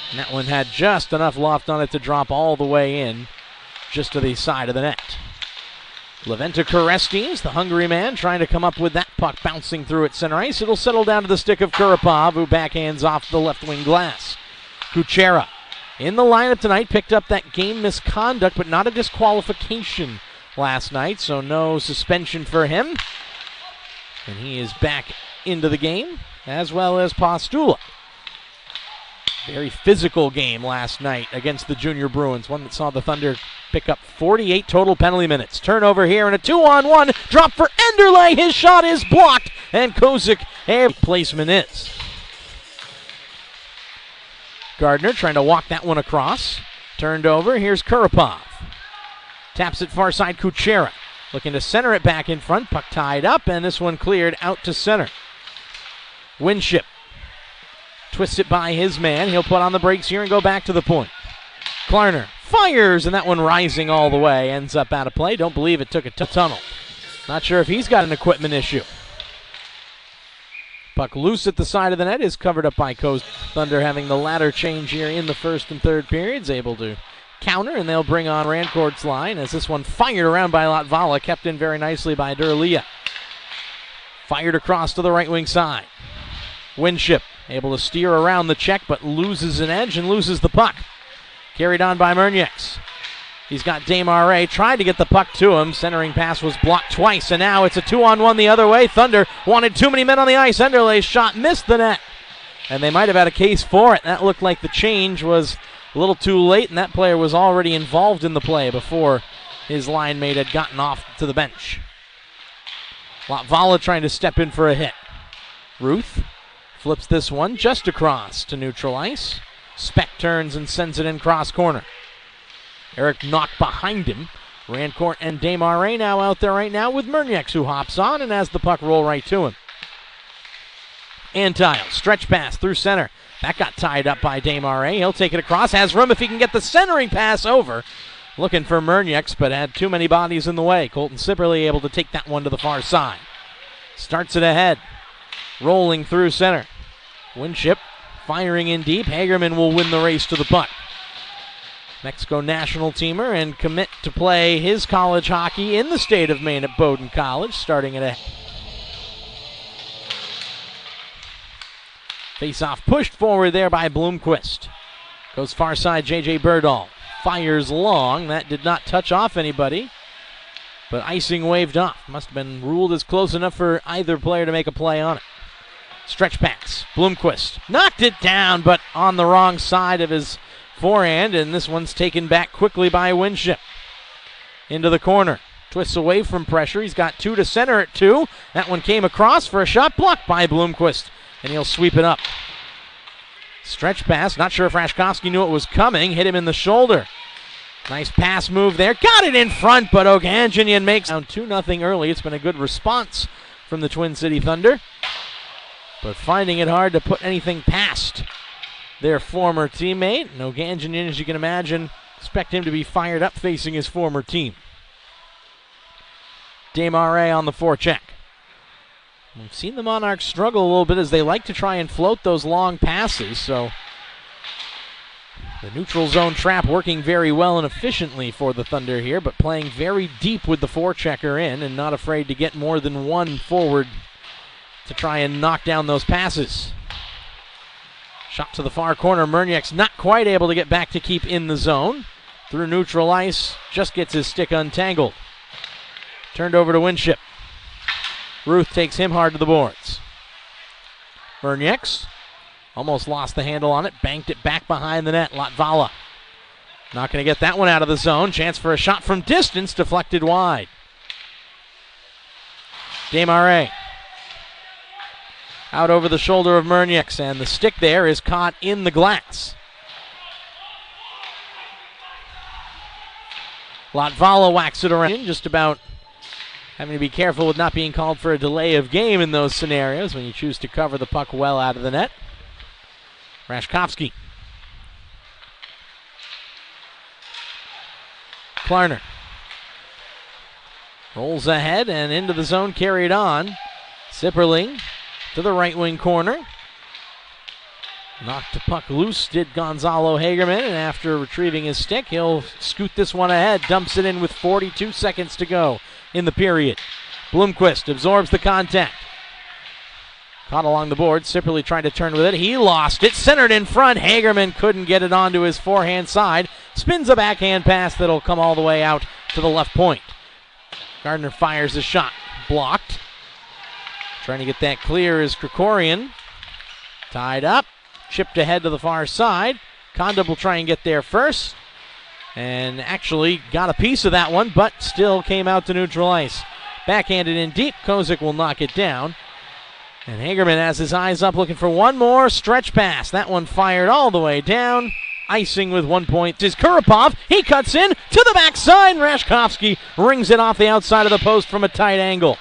And that one had just enough loft on it to drop all the way in, just to the side of the net. Leventa Korestines, the hungry man, trying to come up with that puck bouncing through at center ice. It'll settle down to the stick of Kurapov, who backhands off the left wing glass. Kuchera in the lineup tonight, picked up that game misconduct, but not a disqualification last night, so no suspension for him. And he is back into the game, as well as Postula. Very physical game last night against the Junior Bruins, one that saw the Thunder pick up 48 total penalty minutes. Turnover here and a 2-on-1 drop for Enderle. His shot is blocked, and Kozik, placement is. Gardner trying to walk that one across. Turned over, here's Kurapov. Taps it far side, Kuchera. Looking to center it back in front, puck tied up, and this one cleared out to center. Winship twists it by his man. He'll put on the brakes here and go back to the point. Klarner fires, and that one rising all the way. Ends up out of play. Don't believe it took a tunnel. Not sure if he's got an equipment issue. Puck loose at the side of the net is covered up by Coast. Thunder having the ladder change here in the first and third periods. Able to counter, and they'll bring on Rancourt's line as this one fired around by Latvala. Kept in very nicely by Durlia. Fired across to the right wing side. Winship able to steer around the check, but loses an edge and loses the puck. Carried on by Murnieks. He's got Desmarais, tried to get the puck to him. Centering pass was blocked twice, and now it's a 2-on-1 the other way. Thunder wanted too many men on the ice. Enderle's shot missed the net, and they might have had a case for it. That looked like the change was a little too late, and that player was already involved in the play before his line mate had gotten off to the bench. Latvala trying to step in for a hit. Ruth flips this one just across to neutral ice. Speck turns and sends it in cross corner. Eric knocked behind him. Rancourt and Desmarais now out there right now with Murnieks, who hops on and has the puck roll right to him. Antile, stretch pass through center. That got tied up by Desmarais. He'll take it across, has room if he can get the centering pass over. Looking for Murnieks, but had too many bodies in the way. Colton Sipperley able to take that one to the far side. Starts it ahead. Rolling through center. Winship firing in deep. Hagerman will win the race to the puck. Mexico national teamer and commit to play his college hockey in the state of Maine at Bowdoin College, starting at a face-off pushed forward there by Bloomquist. Goes far side, J.J. Berdahl. Fires long. That did not touch off anybody, but icing waved off. Must have been ruled as close enough for either player to make a play on it. Stretch pass. Bloomquist knocked it down, but on the wrong side of his forehand, and this one's taken back quickly by Winship. Into the corner. Twists away from pressure. He's got two to center at two. That one came across for a shot blocked by Bloomquist, and he'll sweep it up. Stretch pass. Not sure if Rashkovsky knew it was coming. Hit him in the shoulder. Nice pass move there. Got it in front, but Oganjinian makes down 2-0 early. It's been a good response from the Twin City Thunder, but finding it hard to put anything past their former teammate. And Oganjinian, as you can imagine, expect him to be fired up facing his former team. Desmarais on the forecheck. We've seen the Monarchs struggle a little bit as they like to try and float those long passes, so the neutral zone trap working very well and efficiently for the Thunder here, but playing very deep with the forechecker in and not afraid to get more than one forward to try and knock down those passes. Shot to the far corner. Murnieks not quite able to get back to keep in the zone. Through neutral ice, just gets his stick untangled. Turned over to Winship. Ruth takes him hard to the boards. Murnieks almost lost the handle on it, banked it back behind the net. Latvala not going to get that one out of the zone. Chance for a shot from distance, deflected wide. Desmarais out over the shoulder of Murnieks, and the stick there is caught in the glass. Latvala whacks it around, just about having to be careful with not being called for a delay of game in those scenarios when you choose to cover the puck well out of the net. Rashkovsky. Klarner rolls ahead and into the zone, carried on. Sipperley to the right wing corner. Knocked the puck loose, did Gonzalo Hagerman, and after retrieving his stick, he'll scoot this one ahead, dumps it in with 42 seconds to go in the period. Bloomquist absorbs the contact. Caught along the board, Sipperley tried to turn with it. He lost it, centered in front. Hagerman couldn't get it onto his forehand side. Spins a backhand pass that'll come all the way out to the left point. Gardner fires a shot, blocked. Trying to get that clear is Krikorian. Tied up, chipped ahead to the far side. Condon will try and get there first. And actually got a piece of that one, but still came out to neutral ice. Backhanded in deep, Kozik will knock it down. And Hagerman has his eyes up looking for one more stretch pass. That one fired all the way down. Icing with 1 point is Kurapov. He cuts in to the backside. Rashkovsky rings it off the outside of the post from a tight angle.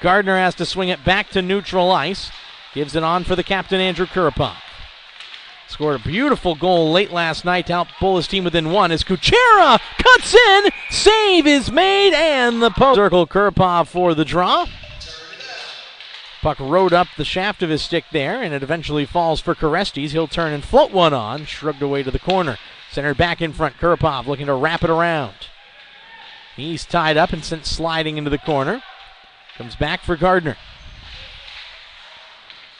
Gardner has to swing it back to neutral ice. Gives it on for the captain, Andrew Kurapov. Scored a beautiful goal late last night to help pull his team within one as Kuchera cuts in. Save is made, and the post. Circle Kurapov for the draw. Puck rode up the shaft of his stick there, and it eventually falls for Korestes. He'll turn and float one on, shrugged away to the corner. Centered back in front, Kurapov looking to wrap it around. He's tied up and sent sliding into the corner. Comes back for Gardner.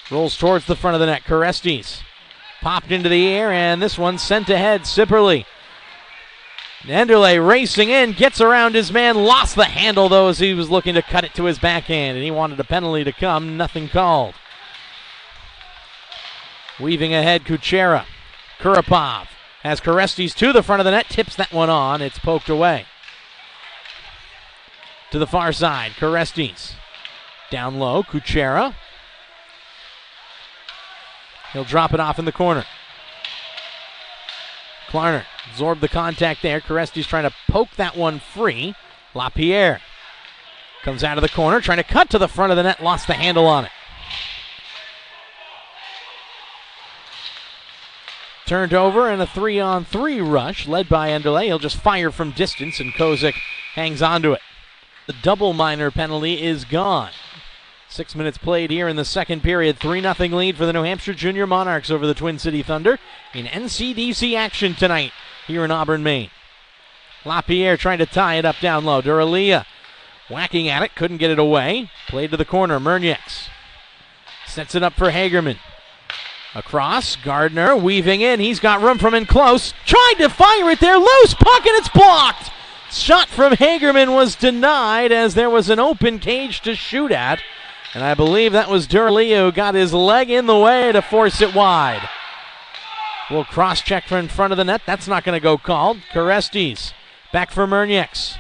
Rolls towards the front of the net, Korestes. Popped into the air, and this one sent ahead, Sipperley. Enderle racing in, gets around his man, lost the handle though as he was looking to cut it to his backhand, and he wanted a penalty to come, nothing called. Weaving ahead, Kuchera. Kurapov has Korestes to the front of the net, tips that one on, it's poked away. To the far side, Korestes. Down low, Kuchera. He'll drop it off in the corner. Klarner absorbed the contact there. Korestes trying to poke that one free. LaPierre comes out of the corner, trying to cut to the front of the net, lost the handle on it. Turned over in a 3-on-3 rush, led by Enderle. He'll just fire from distance, and Kozik hangs onto it. The double minor penalty is gone. 6 minutes played here in the second period. 3-0 lead for the New Hampshire Junior Monarchs over the Twin City Thunder in NCDC action tonight here in Auburn, Maine. LaPierre trying to tie it up down low. Duralia whacking at it, couldn't get it away. Played to the corner, Murnieks sets it up for Hagerman. Across, Gardner weaving in. He's got room from in close. Tried to fire it there, loose puck, and it's blocked. Shot from Hagerman was denied as there was an open cage to shoot at. And I believe that was Duralia who got his leg in the way to force it wide. We'll cross-check from in front of the net. That's not going to go called. Korestes back for Murnieks.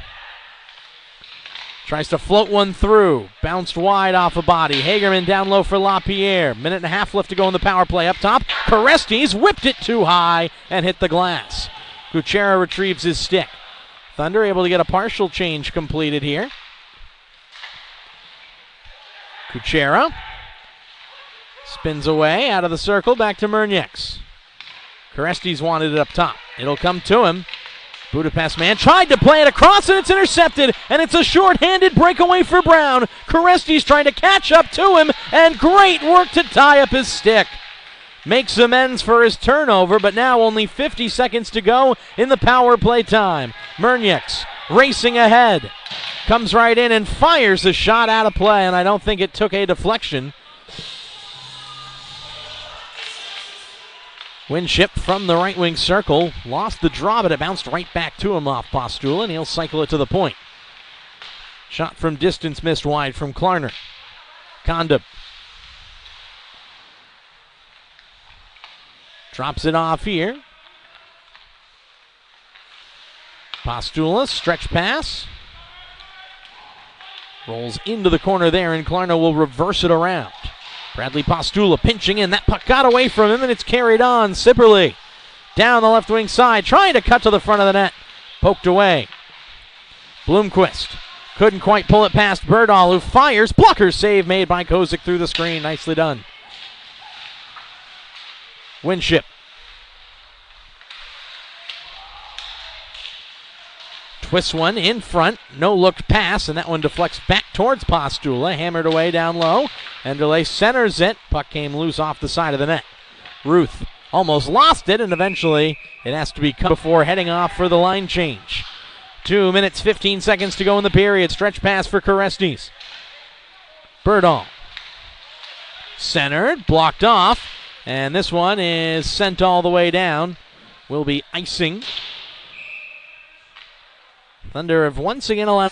Tries to float one through. Bounced wide off a body. Hagerman down low for LaPierre. Minute and a half left to go in the power play. Up top, Korestes whipped it too high and hit the glass. Kuchera retrieves his stick. Thunder able to get a partial change completed here. Kuchera spins away out of the circle, back to Murnieks. Korestes wanted it up top. It'll come to him. Budapest man tried to play it across, and it's intercepted, and it's a short-handed breakaway for Brown. Korestes trying to catch up to him, and great work to tie up his stick. Makes amends for his turnover, but now only 50 seconds to go in the power play time. Murnieks racing ahead. Comes right in and fires a shot out of play, and I don't think it took a deflection. Winship from the right wing circle. Lost the draw, but it bounced right back to him off Postula, and he'll cycle it to the point. Shot from distance missed wide from Klarner. Condon drops it off here. Postula, stretch pass. Rolls into the corner there, and Klarner will reverse it around. Bradley Postula pinching in. That puck got away from him, and it's carried on. Sipperley down the left wing side, trying to cut to the front of the net. Poked away. Bloomquist couldn't quite pull it past Berdahl, who fires. Blocker save made by Kozik through the screen. Nicely done. Winship. Twists one in front, no looked pass, and that one deflects back towards Postula, hammered away down low. Enderle centers it, puck came loose off the side of the net. Ruth almost lost it, and eventually it has to be cut before heading off for the line change. 2 minutes, 15 seconds to go in the period. Stretch pass for Korestes. Berdahl. Centered, blocked off, and this one is sent all the way down. Will be icing. Thunder have once again allowed.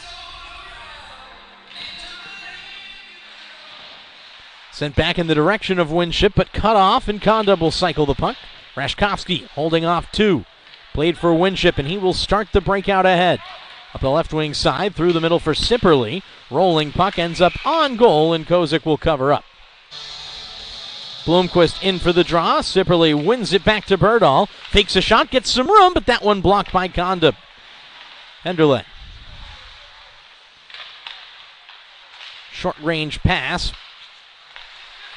Sent back in the direction of Winship, but cut off, and Conda will cycle the puck. Rashkovsky holding off 2. Played for Winship, and he will start the breakout ahead. Up the left wing side, through the middle for Sipperley. Rolling puck ends up on goal, and Kozik will cover up. Blomqvist in for the draw. Sipperley wins it back to Berdahl. Fakes a shot, gets some room, but that one blocked by Conda. Enderle. Short range pass.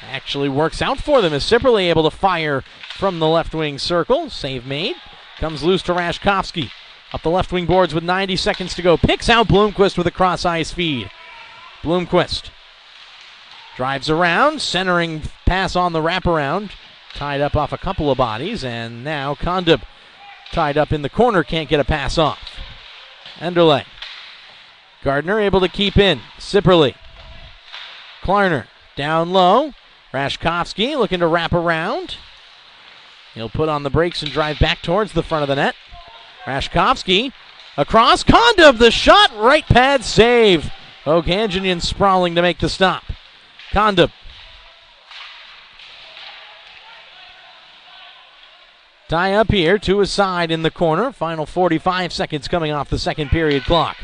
Actually works out for them as Sipperley able to fire from the left wing circle. Save made. Comes loose to Rashkovsky. Up the left wing boards with 90 seconds to go. Picks out Blomqvist with a cross ice feed. Blomqvist drives around. Centering pass on the wraparound. Tied up off a couple of bodies. And now Conda tied up in the corner. Can't get a pass off. Enderle. Gardner able to keep in. Sipperley. Klarner down low. Rashkovsky looking to wrap around. He'll put on the brakes and drive back towards the front of the net. Rashkovsky across. Conda, the shot, right pad save. Oganjian sprawling to make the stop. Conda. Tie up here, 2 aside in the corner. Final 45 seconds coming off the second period clock.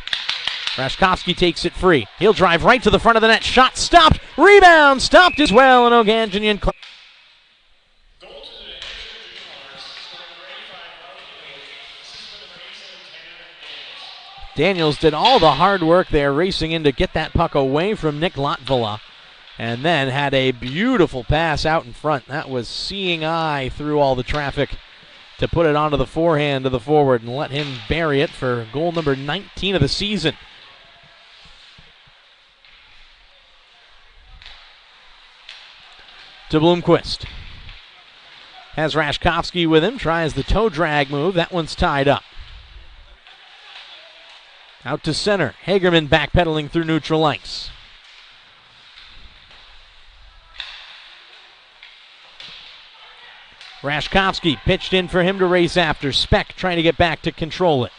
Rashkovsky takes it free. He'll drive right to the front of the net. Shot stopped. Rebound stopped as well. And Oganjian. Daniels did all the hard work there, racing in to get that puck away from Nick Latvala. And then had a beautiful pass out in front. That was seeing eye through all the traffic to put it onto the forehand of the forward and let him bury it for goal number 19 of the season. To Blomqvist. Has Rashkovsky with him. Tries the toe drag move. That one's tied up. Out to center. Hagerman backpedaling through neutral ice. Rashkovsky pitched in for him to race after. Speck trying to get back to control it.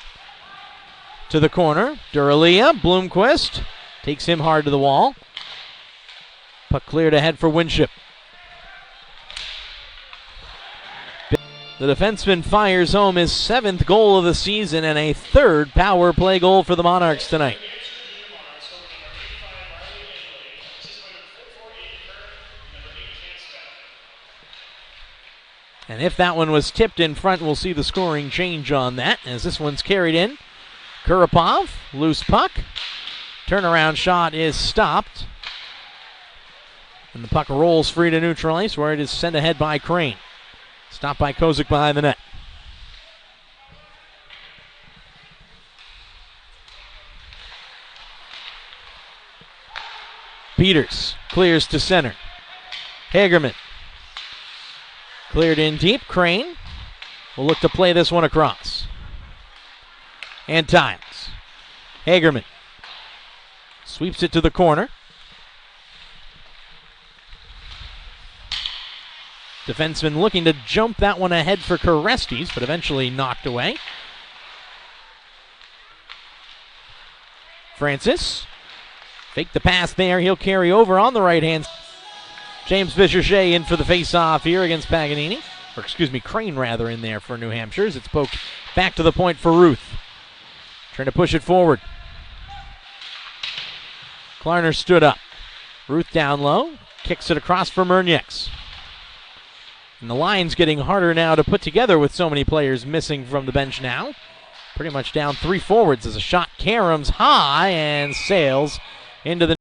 To the corner. Duralia. Blomqvist takes him hard to the wall. Puck cleared ahead for Winship. The defenseman fires home his 7th goal of the season and a 3rd power play goal for the Monarchs tonight. And if that one was tipped in front, we'll see the scoring change on that as this one's carried in. Kurapov, loose puck. Turnaround shot is stopped. And the puck rolls free to neutral ice where it is sent ahead by Crane. Stopped by Kozik behind the net. Peters clears to center. Hagerman. Cleared in deep. Crane will look to play this one across. And Tiles. Hagerman sweeps it to the corner. Defenseman looking to jump that one ahead for Korestes, but eventually knocked away. Francis. Fake the pass there. He'll carry over on the right hand. James Bishershea in for the face-off here against Paganini. Or excuse me, Crane rather in there for New Hampshire's. It's poked back to the point for Ruth. Trying to push it forward. Klarner stood up. Ruth down low. Kicks it across for Murnieks. And the line's getting harder now to put together with so many players missing from the bench now. Pretty much down 3 forwards as a shot caroms high and sails into the